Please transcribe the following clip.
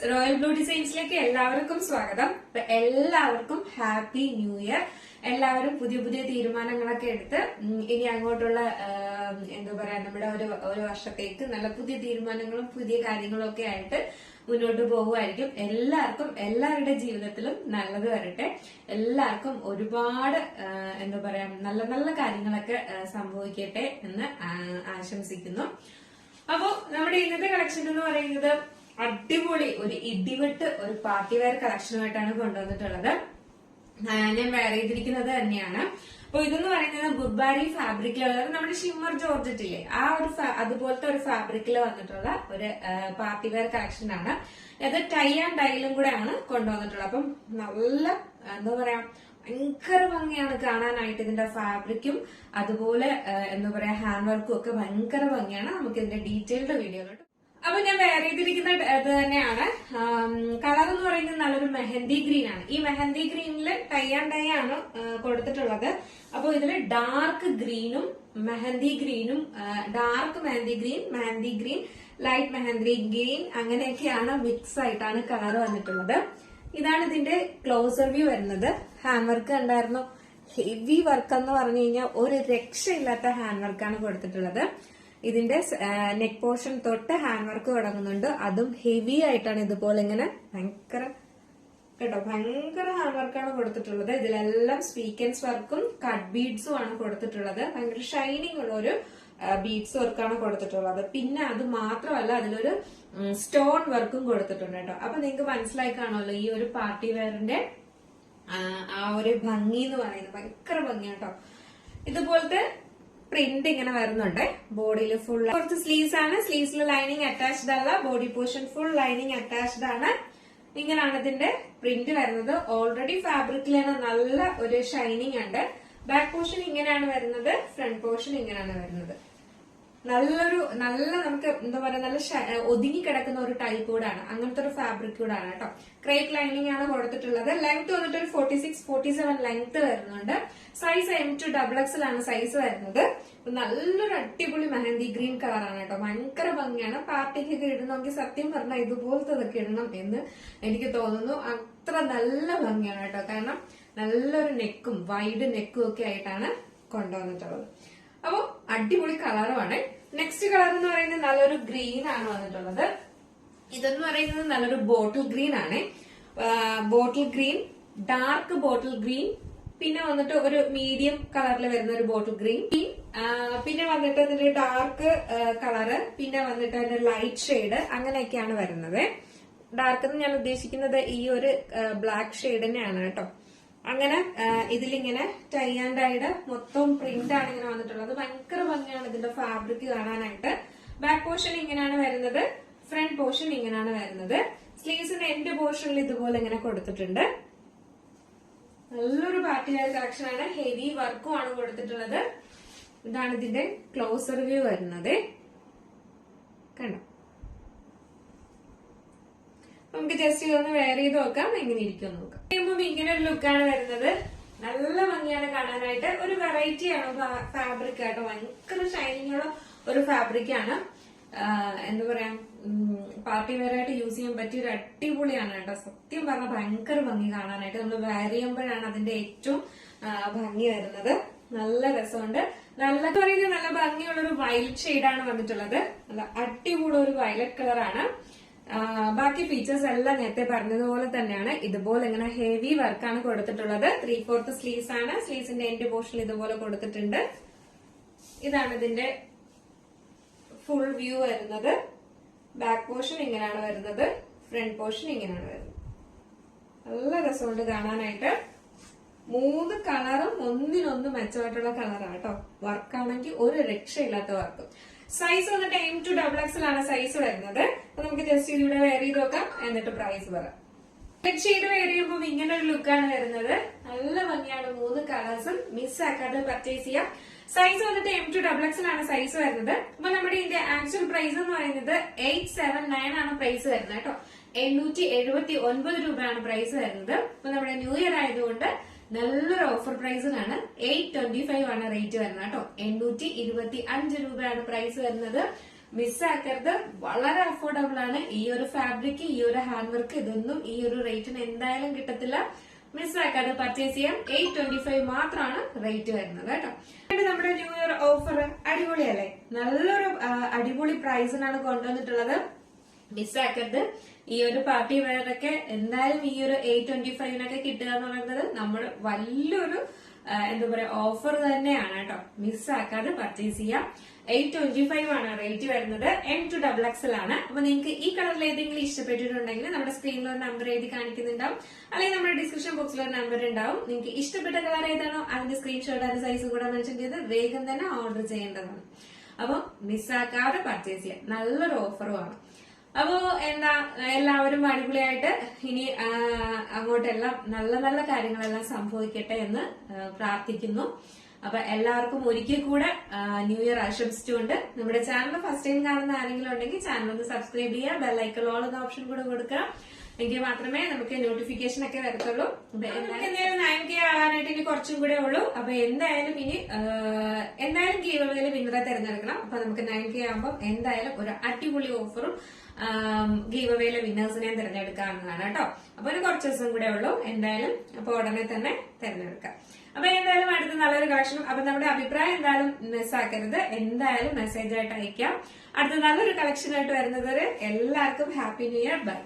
Royal blue ഡിസൈൻസിലേക്ക് എല്ലാവർക്കും സ്വാഗതം. എല്ലാവർക്കും ഹാപ്പി ന്യൂ ഇയർ. എല്ലാവരും പുതിയ പുതിയ തീരുമാനങ്ങളൊക്കെ എടുത്ത് ഇനി അങ്ങോട്ടുള്ള എന്താ പറയാ നമ്മുടെ ഒരു വർഷത്തേക്ക് നല്ല പുതിയ തീരുമാനങ്ങളും പുതിയ കാര്യങ്ങളും ഒക്കെ ആയിട്ട് മുന്നോട്ട് പോകുമായിരിക്കും. എല്ലാവർക്കും എല്ലാവരുടെ ജീവിതത്തിലും നല്ലത് വരട്ടെ. എല്ലാവർക്കും ഒരുപാട് എന്താ പറയാ നല്ല നല്ല കാര്യങ്ങളൊക്കെ സംഭവിക്കട്ടെ എന്ന് ആശംസിക്കുന്നു. അപ്പോ നമ്മുടെ ഇന്നത്തെ കളക്ഷൻ എന്ന് പറയുന്നത് അടിപൊളി ഒരു ഇടിവെട്ട് ഒരു പാർട്ടി വെയർ കളക്ഷനുമായിട്ടാണ് കൊണ്ടുവന്നിട്ടുള്ളത്. ഞാൻ വെയർ ചെയ്തിരിക്കുന്നത് തന്നെയാണ്. അപ്പൊ ഇതെന്ന് പറയുന്നത് ബുർബാരി ഫാബ്രിക്കിലുള്ള നമ്മുടെ ഷിമ്മർ ജോർജറ്റ് ഇല്ലേ, ആ ഒരു അതുപോലത്തെ ഒരു ഫാബ്രിക്കിൽ വന്നിട്ടുള്ള ഒരു പാർട്ടി വെയർ കളക്ഷൻ ആണ്. അത് ടൈ ആൻഡ് ഡൈയിലും കൂടെയാണ് കൊണ്ടുവന്നിട്ടുള്ളത്. അപ്പം നല്ല എന്താ പറയാ ഭയങ്കര ഭംഗിയാണ് കാണാനായിട്ട്. ഇതിന്റെ ഫാബ്രിക്കും അതുപോലെ എന്താ പറയാ ഹാൻഡ് വർക്കും ഒക്കെ ഭയങ്കര ഭംഗിയാണ്. നമുക്ക് ഇതിന്റെ ഡീറ്റെയിൽഡ് വീഡിയോയിലോട്ട് അപ്പൊ ഞാൻ വെയർ ചെയ്തിരിക്കുന്ന ഇത് തന്നെയാണ്. കളർ എന്ന് പറയുന്നത് നല്ലൊരു മെഹന്തി ഗ്രീൻ ആണ്. ഈ മെഹന്തി ഗ്രീനില് ടൈ ആൻഡ് ഡൈ ആണ് കൊടുത്തിട്ടുള്ളത്. അപ്പൊ ഇതില് ഡാർക്ക് ഗ്രീനും മെഹന്തി ഗ്രീനും, dark mehndi green, light mehndi green അങ്ങനെയൊക്കെയാണ് മിക്സ് ആയിട്ടാണ് കളർ വന്നിട്ടുള്ളത്. ഇതാണ് ഇതിന്റെ ക്ലോസർ വ്യൂ വരുന്നത്. ഹാൻഡ് വർക്ക് ഉണ്ടായിരുന്നു. ഹെവി വർക്ക് എന്ന് പറഞ്ഞു കഴിഞ്ഞാൽ ഒരു രക്ഷയില്ലാത്ത ഹാൻഡ് വർക്കാണ് കൊടുത്തിട്ടുള്ളത്. ഇതിന്റെ നെക്ക് പോർഷൻ തൊട്ട് ഹാൻഡ് വർക്ക് തുടങ്ങുന്നുണ്ട്. അതും ഹെവി ആയിട്ടാണ്. ഇതുപോലെ ഇങ്ങനെ ഭയങ്കര ഹാൻഡ് വർക്കാണ് കൊടുത്തിട്ടുള്ളത്. ഇതിലെല്ലാം സ്വീക്കൻസ് വർക്കും കട്ട് ബീഡ്സും ആണ് കൊടുത്തിട്ടുള്ളത്. ഭയങ്കര ഷൈനിങ് ഉള്ള ഒരു ബീഡ്സ് വർക്കാണ് കൊടുത്തിട്ടുള്ളത്. പിന്നെ അത് മാത്രമല്ല അതിലൊരു സ്റ്റോൺ വർക്കും കൊടുത്തിട്ടുണ്ട് കേട്ടോ. അപ്പൊ നിങ്ങൾക്ക് മനസ്സിലായി കാണുമല്ലോ ഈ ഒരു പാർട്ടി വെയറിന്റെ ആ ഒരു ഭംഗി എന്ന് പറയുന്നത്. ഭയങ്കര ഭംഗിയാട്ടോ. ഇതുപോലത്തെ പ്രിന്റ് ഇങ്ങനെ വരുന്നുണ്ട്. ബോഡിയിൽ ഫുൾ കുറച്ച് സ്ലീവ്സ് ആണ്. സ്ലീവ്സിൽ ലൈനിങ് അറ്റാച്ച്ഡ് അല്ല. Body portion full lining attached ആണ്. ഇങ്ങനെയാണ് ഇതിന്റെ പ്രിന്റ് വരുന്നത്. ഓൾറെഡി ഫാബ്രിക്കിലാണ് നല്ല ഒരു ഷൈനിങ് ഉണ്ട്. ബാക്ക് പോർഷൻ ഇങ്ങനെയാണ് വരുന്നത്. ഫ്രണ്ട് പോർഷൻ ഇങ്ങനെയാണ് വരുന്നത്. നല്ല നമുക്ക് എന്താ പറയാ നല്ല ഒതുങ്ങി കിടക്കുന്ന ഒരു ടൈപ്പ് കൂടാണ്. അങ്ങനത്തെ ഒരു ഫാബ്രിക് കൂടാണ് കേട്ടോ. ക്രേപ്പ് ലൈനിങ് ആണ് കൊടുത്തിട്ടുള്ളത്. ലെങ്ത് വന്നിട്ട് ഒരു 46-47 ലെങ്ത് വരുന്നുണ്ട്. സൈസ് M2XX ആണ് സൈസ് വരുന്നത്. നല്ലൊരു അടിപൊളി മെഹന്തി ഗ്രീൻ കളറാണ് കേട്ടോ. ഭയങ്കര ഭംഗിയാണ്. പാർട്ടിക്കൊക്കെ ഇടണമെങ്കിൽ സത്യം പറഞ്ഞാൽ ഇതുപോലത്തതൊക്കെ ഇടണം എന്ന് എനിക്ക് തോന്നുന്നു. അത്ര നല്ല ഭംഗിയാണ് കേട്ടോ. കാരണം നല്ലൊരു നെക്കും വൈഡ് നെക്കും ഒക്കെ ആയിട്ടാണ് കൊണ്ടുവന്നിട്ടുള്ളത്. അപ്പൊ അടിപൊളി കളറുമാണ്. നെക്സ്റ്റ് കളർ എന്ന് പറയുന്നത് നല്ലൊരു ഗ്രീൻ ആണ് വന്നിട്ടുള്ളത്. ഇതെന്ന് പറയുന്നത് നല്ലൊരു ബോട്ടിൽ ഗ്രീൻ ആണ്. Bottle green, dark bottle green, പിന്നെ വന്നിട്ട് ഒരു മീഡിയം കളറിൽ വരുന്ന ഒരു ബോട്ടിൽ ഗ്രീൻ, പിന്നെ വന്നിട്ട് അതിന്റെ ഡാർക്ക് കളറ്, പിന്നെ വന്നിട്ട് അതിന്റെ ലൈറ്റ് ഷെയ്ഡ് അങ്ങനെയൊക്കെയാണ് വരുന്നത്. ഡാർക്ക് എന്ന് ഞാൻ ഉദ്ദേശിക്കുന്നത് ഈ ഒരു ബ്ലാക്ക് ഷെയ്ഡ് തന്നെയാണ് കേട്ടോ. അങ്ങനെ ഇതിലിങ്ങനെ ടൈ ആൻഡ് ഡൈഡ് മൊത്തം പ്രിന്റ് ആണ് ഇങ്ങനെ വന്നിട്ടുള്ളത്. ഭയങ്കര ഭംഗിയാണ് ഇതിന്റെ ഫാബ്രിക് കാണാനായിട്ട്. ബാക്ക് പോർഷൻ ഇങ്ങനെയാണ് വരുന്നത്. ഫ്രണ്ട് പോർഷൻ ഇങ്ങനെയാണ് വരുന്നത്. സ്ലീവ്സിന്റെ എൻഡ് പോർഷനിൽ ഇതുപോലെ ഇങ്ങനെ കൊടുത്തിട്ടുണ്ട്. നല്ലൊരു പാർട്ടി വെയർ കളക്ഷൻ ആണ്. ഹെവി വർക്കും ആണ് കൊടുത്തിട്ടുള്ളത്. ഇതാണ് ഇതിന്റെ ക്ലോസർ വ്യൂ വരുന്നത്. കണ്ടോ? നമുക്ക് ജസ്റ്റ് ഇതൊന്ന് വെയർ ചെയ്ത് നോക്കാം എങ്ങനെ ഇരിക്കും നോക്കാം. കഴിയുമ്പോൾ ഇങ്ങനെ ഒരു ലുക്കാണ് വരുന്നത്. നല്ല ഭംഗിയാണ് കാണാനായിട്ട്. ഒരു വെറൈറ്റി ആണ് ഫാബ്രിക് ആയിട്ട്. ഭയങ്കര ഷൈനിങ് ഉള്ള ഒരു ഫാബ്രിക് ആണ്. എന്താ പറയാ പാർട്ടി വെയർ ആയിട്ട് യൂസ് ചെയ്യാൻ പറ്റിയ ഒരു അടിപൊളിയാണ് കേട്ടോ. സത്യം പറഞ്ഞാൽ ഭയങ്കര ഭംഗി കാണാനായിട്ട്. നമ്മൾ വെയർ ചെയ്യുമ്പോഴാണ് അതിന്റെ ഏറ്റവും ഭംഗി വരുന്നത്. നല്ല രസമുണ്ട്. നല്ല പറയുന്നത് നല്ല ഭംഗിയുള്ള ഒരു വയലറ്റ് ഷെയ്ഡാണ് വന്നിട്ടുള്ളത്. നല്ല അടിപൊളി ഒരു വയലറ്റ് കളറാണ്. ബാക്കി ഫീച്ചേഴ്സ് എല്ലാം നേരത്തെ പറഞ്ഞതുപോലെ തന്നെയാണ്. ഇതുപോലെ ഇങ്ങനെ ഹെവി വർക്കാണ് കൊടുത്തിട്ടുള്ളത്. 3/4 സ്ലീവ്സ് ആണ്. സ്ലീവ്സിന്റെ എൻഡ് പോർഷൻ ഇതുപോലെ കൊടുത്തിട്ടുണ്ട്. ഇതാണ് ഇതിന്റെ ഫുൾ വ്യൂ വരുന്നത്. ബാക്ക് പോർഷൻ ഇങ്ങനെയാണ് വരുന്നത്. ഫ്രണ്ട് പോർഷൻ ഇങ്ങനെയാണ് വരുന്നത്. നല്ല രസമുണ്ട് കാണാനായിട്ട്. 3 കളറും ഒന്നിനൊന്ന് മെച്ചമായിട്ടുള്ള കളറാണ് കേട്ടോ. വർക്കാണെങ്കിൽ ഒരു രക്ഷയില്ലാത്ത വർക്ക്. സൈസ് വന്നിട്ട് M2XX ആണ് സൈസ് വരുന്നത്. അപ്പൊ നമുക്ക് ജസ്റ്റ് ഇതിവിടെ വെയർ ചെയ്ത് നോക്കാം, എന്നിട്ട് പ്രൈസ് പറയാം. നെക്സ്റ്റ് ഷെയ്ഡ് വെയർ ചെയ്യുമ്പോൾ ഇങ്ങനെ ഒരു ലുക്കാണ് വരുന്നത്. നല്ല ഭംഗിയാണ്. 3 കളേഴ്സും മിസ് ആക്കാതെ പർച്ചേസ് ചെയ്യാം. സൈസ് വന്നിട്ട് M2XX ആണ് സൈസ് വരുന്നത്. അപ്പൊ നമ്മുടെ ഇതിന്റെ ആക്ച്വൽ പ്രൈസ് എന്ന് പറയുന്നത് 879 ആണ് പ്രൈസ് വരുന്നത് കേട്ടോ. 879 രൂപയാണ് പ്രൈസ് വരുന്നത്. അപ്പൊ നമ്മുടെ ന്യൂ ഇയർ ആയതുകൊണ്ട് നല്ലൊരു ഓഫർ പ്രൈസിനാണ്. 825 ആണ് റേറ്റ് വരുന്നത് കേട്ടോ. 825 രൂപയാണ് പ്രൈസ് വരുന്നത്. മിസ്സാക്കരുത്. വളരെ അഫോർഡബിൾ ആണ്. ഈ ഒരു ഫാബ്രിക്, ഈ ഒരു ഹാൻഡ് വർക്ക്, ഇതൊന്നും ഈ ഒരു റേറ്റിന് എന്തായാലും കിട്ടത്തില്ല. മിസ്സാക്കാതെ പർച്ചേസ് ചെയ്യാം. 825 മാത്രമാണ് റേറ്റ് വരുന്നത് കേട്ടോ. നമ്മുടെ ന്യൂ ഇയർ ഓഫർ അടിപൊളിയല്ലേ? നല്ലൊരു അടിപൊളി പ്രൈസിനാണ് കൊണ്ടുവന്നിട്ടുള്ളത്. മിസ്സാക്കരുത്. ഈ ഒരു പാർട്ടി വെയറൊക്കെ എന്തായാലും ഈ ഒരു 825 കിട്ടുക എന്ന് പറയുന്നത് നമ്മൾ വലിയൊരു എന്താ പറയാ ഓഫർ തന്നെയാണ് കേട്ടോ. മിസ്സാക്കാതെ പർച്ചേസ് ചെയ്യാം. 825 ആണ് റേറ്റ് വരുന്നത്. M2XXL ആണ്. അപ്പൊ നിങ്ങൾക്ക് ഈ കളറിൽ ഏതെങ്കിലും ഇഷ്ടപ്പെട്ടിട്ടുണ്ടെങ്കിൽ നമ്മുടെ സ്ക്രീനിൽ ഒരു നമ്പർ എഴുതി കാണിക്കുന്നുണ്ടാവും, അല്ലെങ്കിൽ നമ്മുടെ ഡിസ്ക്രിപ്ഷൻ ബോക്സിൽ ഒരു നമ്പർ ഉണ്ടാവും. നിങ്ങൾക്ക് ഇഷ്ടപ്പെട്ട കളർ ഏതാണോ അതിന്റെ സ്ക്രീൻഷോട്ട് അതിന്റെ സൈസ് കൂടെ മെൻഷൻ ചെയ്ത് വേഗം തന്നെ ഓർഡർ ചെയ്യേണ്ടതാണ്. അപ്പൊ മിസ്സാക്കാതെ പർച്ചേസ് ചെയ്യാം. നല്ലൊരു ഓഫറുമാണ്. അപ്പോ എന്താ എല്ലാവരും അടിപൊളിയായിട്ട് ഇനി അങ്ങോട്ടെല്ലാം നല്ല നല്ല കാര്യങ്ങളെല്ലാം സംഭവിക്കട്ടെ എന്ന് പ്രാർത്ഥിക്കുന്നു. അപ്പൊ എല്ലാവർക്കും ഒരിക്കൽ കൂടെ ന്യൂ ഇയർ ആശംസിച്ചുകൊണ്ട് നമ്മുടെ ചാനൽ ഫസ്റ്റ് ടൈം കാണുന്ന ആരെങ്കിലും ഉണ്ടെങ്കിൽ ചാനൽ ഒന്ന് സബ്സ്ക്രൈബ് ചെയ്യുക, ബെല്ലൈക്കൺ ഓൾ എന്ന ഓപ്ഷൻ കൂടെ കൊടുക്കുക. എങ്കിൽ മാത്രമേ നമുക്ക് നോട്ടിഫിക്കേഷൻ ഒക്കെ വരത്തുള്ളൂ. എന്തായാലും 9K ആകാനായിട്ട് ഇനി കുറച്ചും കൂടെ ഉള്ളൂ. അപ്പൊ എന്തായാലും ഗീവ് അവേയിൽ വിന്നറെ തിരഞ്ഞെടുക്കണം. അപ്പൊ നമുക്ക് 9K ആകുമ്പോൾ എന്തായാലും ഒരു അടിപൊളി ഓഫറും ഗീവ് അവേയിലെ വിന്നേഴ്സിനെ തിരഞ്ഞെടുക്കാവുന്നതാണ് കേട്ടോ. അപ്പൊ ഒരു കുറച്ച് ദിവസം കൂടെ ഉള്ളൂ. എന്തായാലും അപ്പൊ ഉടനെ തന്നെ തിരഞ്ഞെടുക്കാം. അപ്പൊ എന്തായാലും അടുത്ത നല്ലൊരു കളക്ഷനും. അപ്പൊ നമ്മുടെ അഭിപ്രായം എന്തായാലും മിസ്സാക്കരുത്. എന്തായാലും മെസ്സേജ് ആയിട്ട് അയക്കാം. അടുത്ത നല്ലൊരു കളക്ഷൻ ആയിട്ട് വരുന്നത് വരെ എല്ലാവർക്കും ഹാപ്പി ന്യൂ ഇയർ. ബൈ.